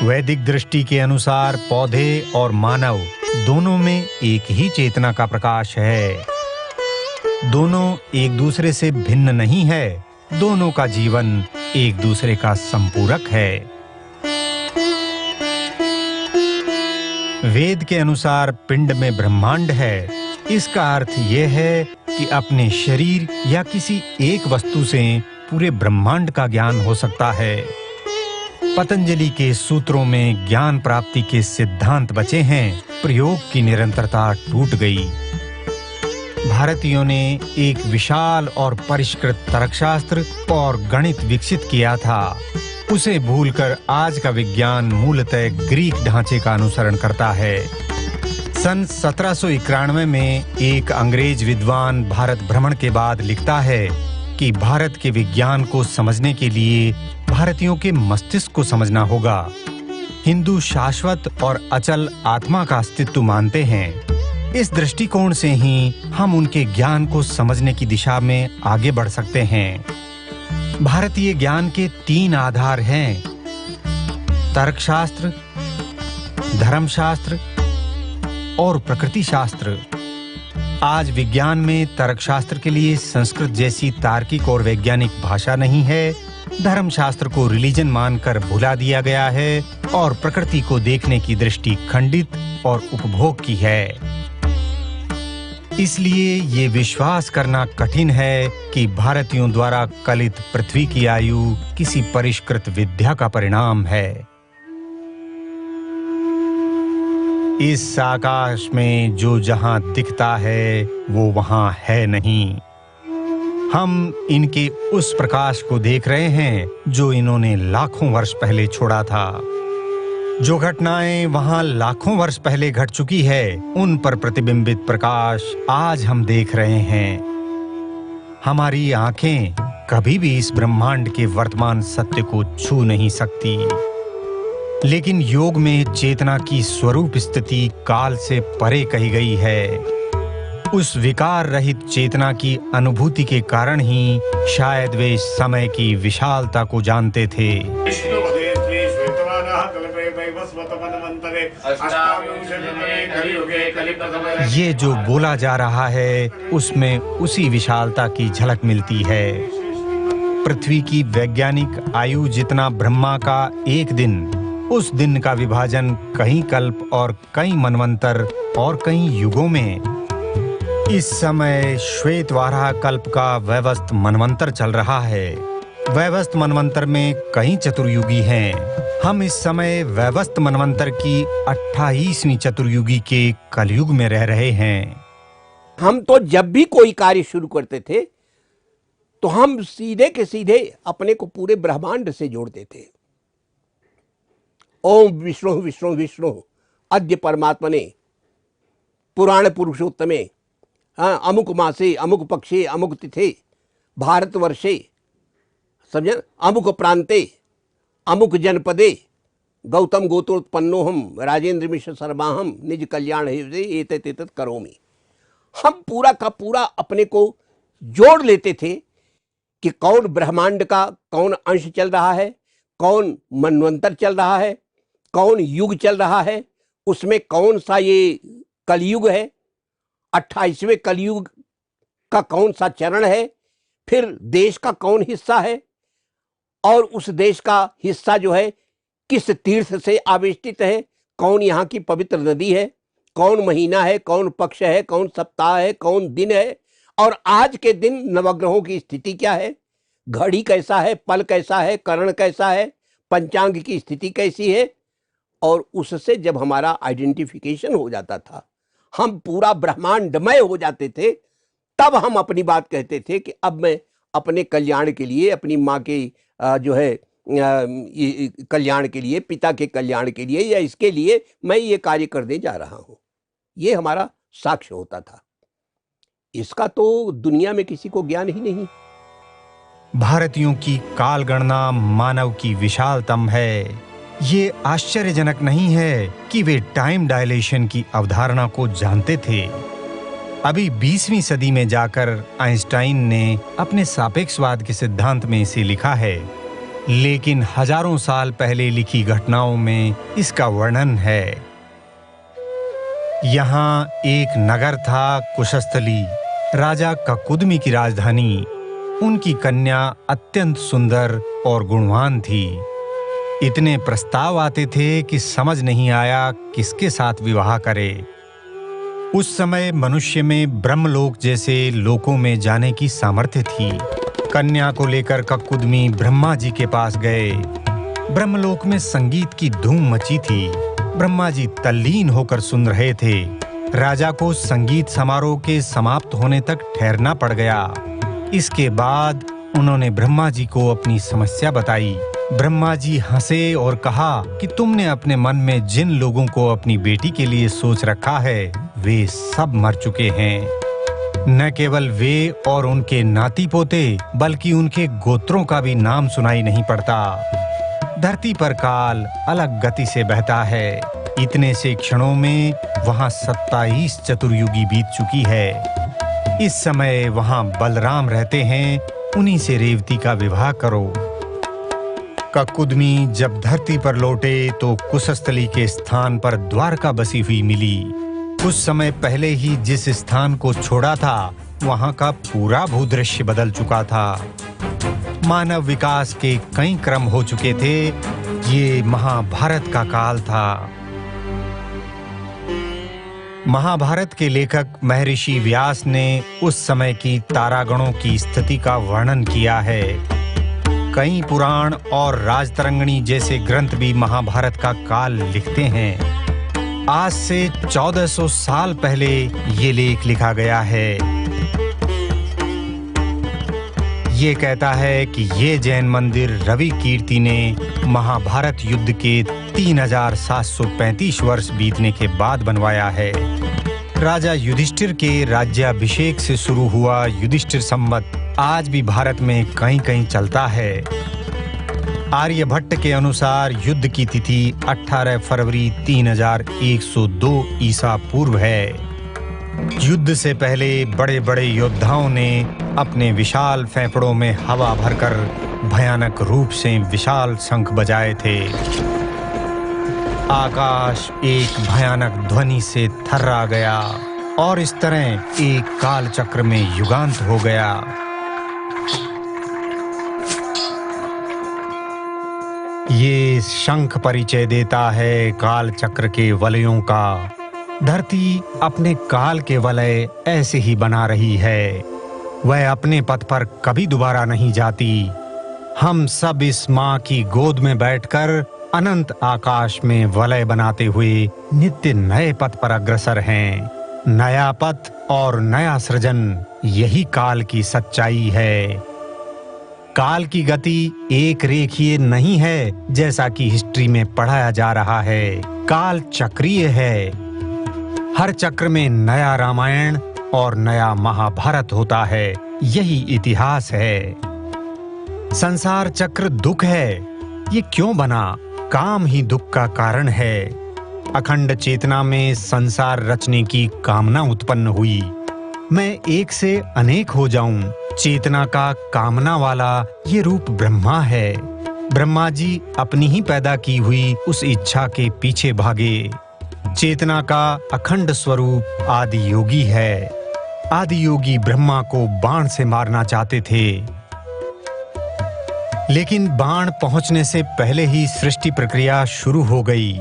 वैदिक दृष्टि के अनुसार पौधे और मानव दोनों में एक ही चेतना का प्रकाश है। दोनों एक दूसरे से भिन्न नहीं है, दोनों का जीवन एक दूसरे का संपूरक है। वेद के अनुसार पिंड में ब्रह्मांड है। इसका अर्थ यह है कि अपने शरीर या किसी एक वस्तु से पूरे ब्रह्मांड का ज्ञान हो सकता है। पतंजलि के सूत्रों में ज्ञान प्राप्ति के सिद्धांत बचे हैं, प्रयोग की निरंतरता टूट गई। भारतीयों ने एक विशाल और परिष्कृत तर्कशास्त्र और गणित विकसित किया था। उसे भूलकर आज का विज्ञान मूलतः ग्रीक ढांचे का अनुसरण करता है। सन 1791 में एक अंग्रेज विद्वान भारत भ्रमण के बाद लिखता है कि भारत के विज्ञान को समझने के लिए भारतीयों के मस्तिष्क को समझना होगा। हिंदू शाश्वत और अचल आत्मा का अस्तित्व मानते हैं। इस दृष्टिकोण से ही हम उनके ज्ञान को समझने की दिशा में आगे बढ़ सकते हैं। भारतीय ज्ञान के 3 आधार हैं: तर्कशास्त्र, धर्मशास्त्र और प्रकृति शास्त्र। आज विज्ञान में तर्कशास्त्र के लिए संस्कृत जैसी तार्किक और वैज्ञानिक भाषा नहीं है, धर्मशास्त्र को रिलीजन मानकर भुला दिया गया है और प्रकृति को देखने की दृष्टि खंडित और उपभोग की है। इसलिए ये विश्वास करना कठिन है कि भारतीयों द्वारा कलित पृथ्वी की आयु किसी परिष्कृत विद्या का परिणाम है। इस आकाश में जो जहां दिखता है वो वहां है नहीं। हम इनके उस प्रकाश को देख रहे हैं जो इन्होंने लाखों वर्ष पहले छोड़ा था। जो घटनाएं वहां लाखों वर्ष पहले घट चुकी है, उन पर प्रतिबिंबित प्रकाश आज हम देख रहे हैं। हमारी आंखें कभी भी इस ब्रह्मांड के वर्तमान सत्य को छू नहीं सकती, लेकिन योग में चेतना की स्वरूप स्थिति काल से परे कही गई है। उस विकार रहित चेतना की अनुभूति के कारण ही शायद वे समय की विशालता को जानते थे। ये जो बोला जा रहा है उसमें उसी विशालता की झलक मिलती है। पृथ्वी की वैज्ञानिक आयु जितना ब्रह्मा का एक दिन, उस दिन का विभाजन कई कल्प और कई मनवंतर और कई युगों में। इस समय श्वेतवाराह कल्प का वैवस्वत मनवंतर चल रहा है। वैवस्वत मनवंतर में कई चतुर्युगी हैं। हम इस समय वैवस्वत मनवंतर की 28वीं चतुर्युगी के कलयुग में रह रहे हैं। हम तो जब भी कोई कार्य शुरू करते थे तो हम सीधे के सीधे अपने को पूरे ब्रह्मांड से जोड़ते थे। ओम विष्णु विष्णु विष्णु अद्य परमात्मने पुराण पुरुषोत्तमे अमुक मासे अमुक पक्षे अमुक तिथे भारतवर्षे समझे अमुक प्रांते अमुक जनपदे गौतम गोत्रोत्पन्नोहम राजेंद्र मिश्र शर्माहम निज कल्याण एतत् करोमि। हम पूरा का पूरा अपने को जोड़ लेते थे कि कौन ब्रह्मांड का कौन अंश चल रहा है, कौन मनवंतर चल रहा है, कौन युग चल रहा है, उसमें कौन सा ये कलयुग है, 28वें कलयुग का कौन सा चरण है, फिर देश का कौन हिस्सा है और उस देश का हिस्सा जो है किस तीर्थ से आवेष्टित है, कौन यहाँ की पवित्र नदी है, कौन महीना है, कौन पक्ष है, कौन सप्ताह है, कौन दिन है, और आज के दिन नवग्रहों की स्थिति क्या है, घड़ी कैसा है, पल कैसा है, करण कैसा है, पंचांग की स्थिति कैसी है। और उससे जब हमारा आइडेंटिफिकेशन हो जाता था, हम पूरा ब्रह्मांडमय हो जाते थे, तब हम अपनी बात कहते थे कि अब मैं अपने कल्याण के लिए, अपनी माँ के जो है कल्याण के लिए, पिता के कल्याण के लिए या इसके लिए मैं ये कार्य करने जा रहा हूँ। ये हमारा साक्ष्य होता था। इसका तो दुनिया में किसी को ज्ञान ही नहीं। भारतीयों की काल गणना मानव की विशालतम है। ये आश्चर्यजनक नहीं है कि वे टाइम डायलेशन की अवधारणा को जानते थे। अभी 20वीं सदी में जाकर आइंस्टाइन ने अपने सापेक्षवाद के सिद्धांत में इसे लिखा है। लेकिन हजारों साल पहले लिखी घटनाओं में इसका वर्णन है। यहाँ एक नगर था कुशस्थली, राजा ककुदमी की राजधानी। उनकी कन्या अत्यंत सुंदर और गुणवान थी। इतने प्रस्ताव आते थे कि समझ नहीं आया किसके साथ विवाह करे। उस समय मनुष्य में ब्रह्मलोक जैसे लोकों में जाने की सामर्थ्य थी। कन्या को लेकर ककुदमी ब्रह्मा जी के पास गए। ब्रह्मलोक में संगीत की धूम मची थी। ब्रह्मा जी तल्लीन होकर सुन रहे थे। राजा को संगीत समारोह के समाप्त होने तक ठहरना पड़ गया। इसके बाद उन्होंने ब्रह्मा जी को अपनी समस्या बताई। ब्रह्मा जी हंसे और कहा कि तुमने अपने मन में जिन लोगों को अपनी बेटी के लिए सोच रखा है, वे सब मर चुके हैं। न केवल वे और उनके नाती पोते, बल्कि उनके गोत्रों का भी नाम सुनाई नहीं पड़ता। धरती पर काल अलग गति से बहता है। इतने से क्षणों में वहां 27 चतुर्युगी बीत चुकी है। इस समय वहां बलराम रहते हैं, उन्हीं से रेवती का विवाह करो। ककुदमी जब धरती पर लौटे तो कुशस्थली के स्थान पर द्वारका बसी हुई मिली। कुछ समय पहले ही जिस स्थान को छोड़ा था, वहां का पूरा भूदृश्य बदल चुका था। मानव विकास के कई क्रम हो चुके थे। ये महाभारत का काल था। महाभारत के लेखक महर्षि व्यास ने उस समय की तारागणों की स्थिति का वर्णन किया है। कई पुराण और राजतरंगिणी जैसे ग्रंथ भी महाभारत का काल लिखते हैं। आज से 1400 साल पहले ये लेख लिखा गया है। ये कहता है कि ये जैन मंदिर रवि कीर्ति ने महाभारत युद्ध के 3735 वर्ष बीतने के बाद बनवाया है। राजा युधिष्ठिर के राज्याभिषेक से शुरू हुआ युधिष्ठिर संवत आज भी भारत में कहीं कहीं चलता है। आर्यभट्ट के अनुसार युद्ध की तिथि 18 फरवरी 3102 ईसा पूर्व है। युद्ध से पहले बड़े बड़े योद्धाओं ने अपने विशाल फेफड़ों में हवा भरकर भयानक रूप से विशाल शंख बजाए थे। आकाश एक भयानक ध्वनि से थर्रा गया और इस तरह एक काल चक्र में युगांत हो गया। ये शंख परिचय देता है काल चक्र के वलयों का। धरती अपने काल के वलय ऐसे ही बना रही है। वह अपने पथ पर कभी दोबारा नहीं जाती। हम सब इस माँ की गोद में बैठकर अनंत आकाश में वलय बनाते हुए नित्य नए पथ पर अग्रसर हैं। नया पथ और नया सृजन, यही काल की सच्चाई है। काल की गति एक रेखीय नहीं है जैसा कि हिस्ट्री में पढ़ाया जा रहा है। काल चक्रीय है। हर चक्र में नया रामायण और नया महाभारत होता है। यही इतिहास है। संसार चक्र दुख है। ये क्यों बना? काम ही दुख का कारण है। अखंड चेतना में संसार रचने की कामना उत्पन्न हुई। मैं एक से अनेक हो जाऊं, चेतना का कामना वाला ये रूप ब्रह्मा है। ब्रह्मा जी अपनी ही पैदा की हुई उस इच्छा के पीछे भागे। चेतना का अखंड स्वरूप आदि योगी है। आदि योगी ब्रह्मा को बाण से मारना चाहते थे, लेकिन बाण पहुंचने से पहले ही सृष्टि प्रक्रिया शुरू हो गई।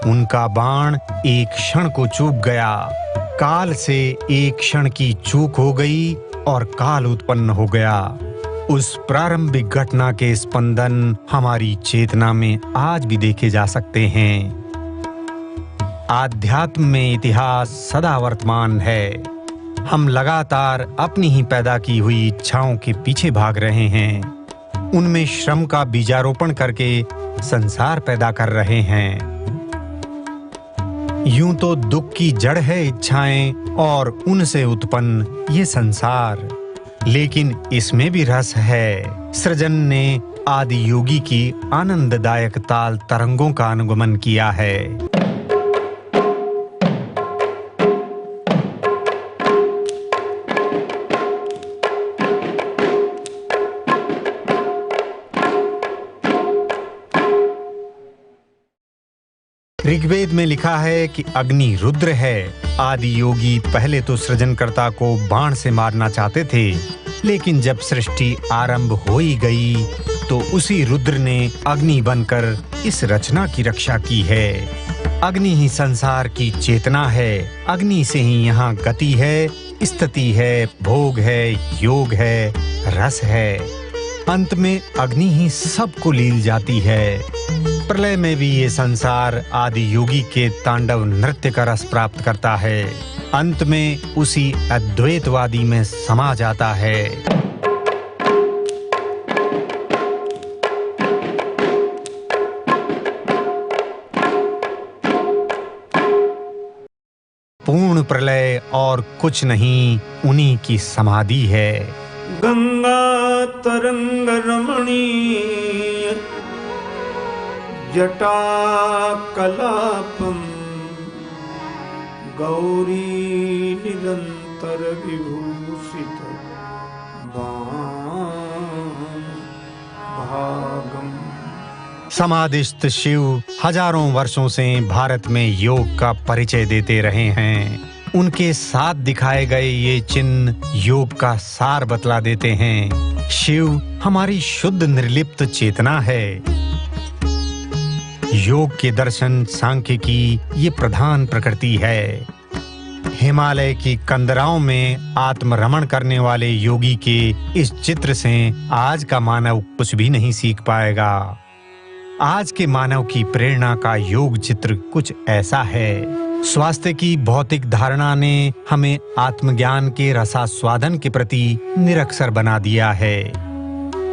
उनका बाण एक क्षण को चूक गया। काल से एक क्षण की चूक हो गई और काल उत्पन्न हो गया। उस प्रारंभिक घटना के स्पंदन हमारी चेतना में आज भी देखे जा सकते हैं। आध्यात्म में इतिहास सदा वर्तमान है। हम लगातार अपनी ही पैदा की हुई इच्छाओं के पीछे भाग रहे हैं। उनमें श्रम का बीजारोपण करके संसार पैदा कर रहे हैं। यूं तो दुख की जड़ है इच्छाएं और उनसे उत्पन्न ये संसार, लेकिन इसमें भी रस है। सृजन ने आदि योगी की आनंददायक ताल तरंगों का अनुगमन किया है। ऋग्वेद में लिखा है कि अग्नि रुद्र है। आदि योगी पहले तो सृजनकर्ता को बाण से मारना चाहते थे, लेकिन जब सृष्टि आरंभ हो ही गई तो उसी रुद्र ने अग्नि बनकर इस रचना की रक्षा की है। अग्नि ही संसार की चेतना है। अग्नि से ही यहाँ गति है, स्थिति है, भोग है, योग है, रस है। अंत में अग्नि ही सबको लील जाती है। प्रलय में भी ये संसार आदि योगी के तांडव नृत्य का रस प्राप्त करता है। अंत में उसी अद्वैतवादी में समा जाता है। पूर्ण प्रलय और कुछ नहीं, उन्हीं की समाधि है। गंगा तरंग रमणीय जटा कलापम गौरी निरंतर विभूषित भागम। समाधिस्थ शिव हजारों वर्षों से भारत में योग का परिचय देते रहे हैं। उनके साथ दिखाए गए ये चिन्ह योग का सार बतला देते हैं। शिव हमारी शुद्ध निर्लिप्त चेतना है। योग के दर्शन सांख्य की ये प्रधान प्रकृति है। हिमालय की कंदराओं में आत्मरमण करने वाले योगी के इस चित्र से आज का मानव कुछ भी नहीं सीख पाएगा। आज के मानव की प्रेरणा का योग चित्र कुछ ऐसा है। स्वास्थ्य की भौतिक धारणा ने हमें आत्मज्ञान के रसास्वादन के प्रति निरक्षर बना दिया है।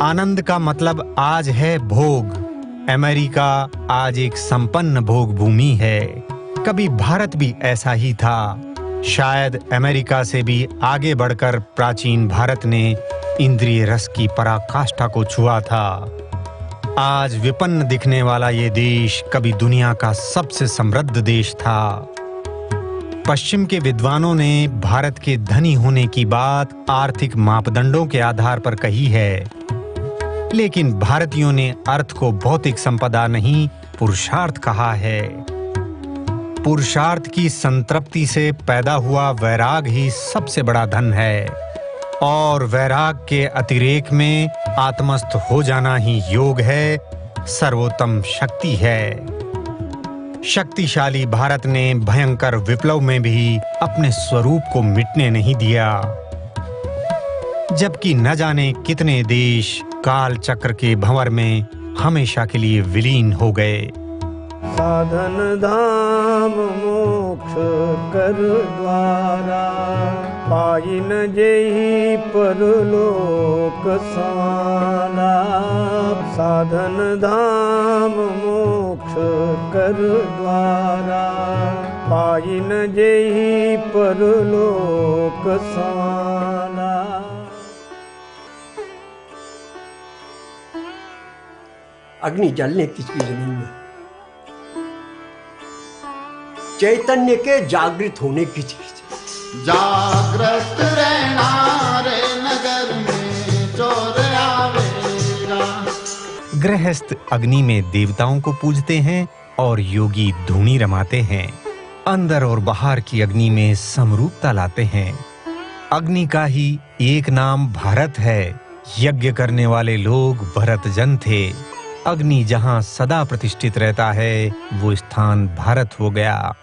आनंद का मतलब आज है भोग। अमेरिका आज एक संपन्न भोग भूमि है। कभी भारत भी ऐसा ही था। शायद अमेरिका से भी आगे बढ़कर प्राचीन भारत ने इंद्रिय रस की पराकाष्ठा को छुआ था। आज विपन्न दिखने वाला ये देश कभी दुनिया का सबसे समृद्ध देश था। पश्चिम के विद्वानों ने भारत के धनी होने की बात आर्थिक मापदंडों के आधार पर कही है, लेकिन भारतीयों ने अर्थ को भौतिक संपदा नहीं, पुरुषार्थ कहा है। पुरुषार्थ की संतृप्ति से पैदा हुआ वैराग ही सबसे बड़ा धन है, और वैराग के अतिरेक में आत्मस्थ हो जाना ही योग है, सर्वोत्तम शक्ति है। शक्तिशाली भारत ने भयंकर विप्लव में भी अपने स्वरूप को मिटने नहीं दिया, जबकि न जाने कितने देश काल चक्र के भंवर में हमेशा के लिए विलीन हो गए। साधन धाम मोक्ष कर द्वारा पाइन जेहि परलोक समाना। साधन धाम मोक्ष कर द्वारा पाइन जेहि परलोक समाना। अग्नि जलने किसकी जमीन में, चैतन्य के जागृत होने की चीज। जागृत रहना रे नगर में चोर आवेगा। गृहस्थ अग्नि में देवताओं को पूजते हैं और योगी धूनी रमाते हैं। अंदर और बाहर की अग्नि में समरूपता लाते हैं। अग्नि का ही एक नाम भारत है। यज्ञ करने वाले लोग भरत जन थे। अग्नि जहां सदा प्रतिष्ठित रहता है, वो स्थान भारत हो गया।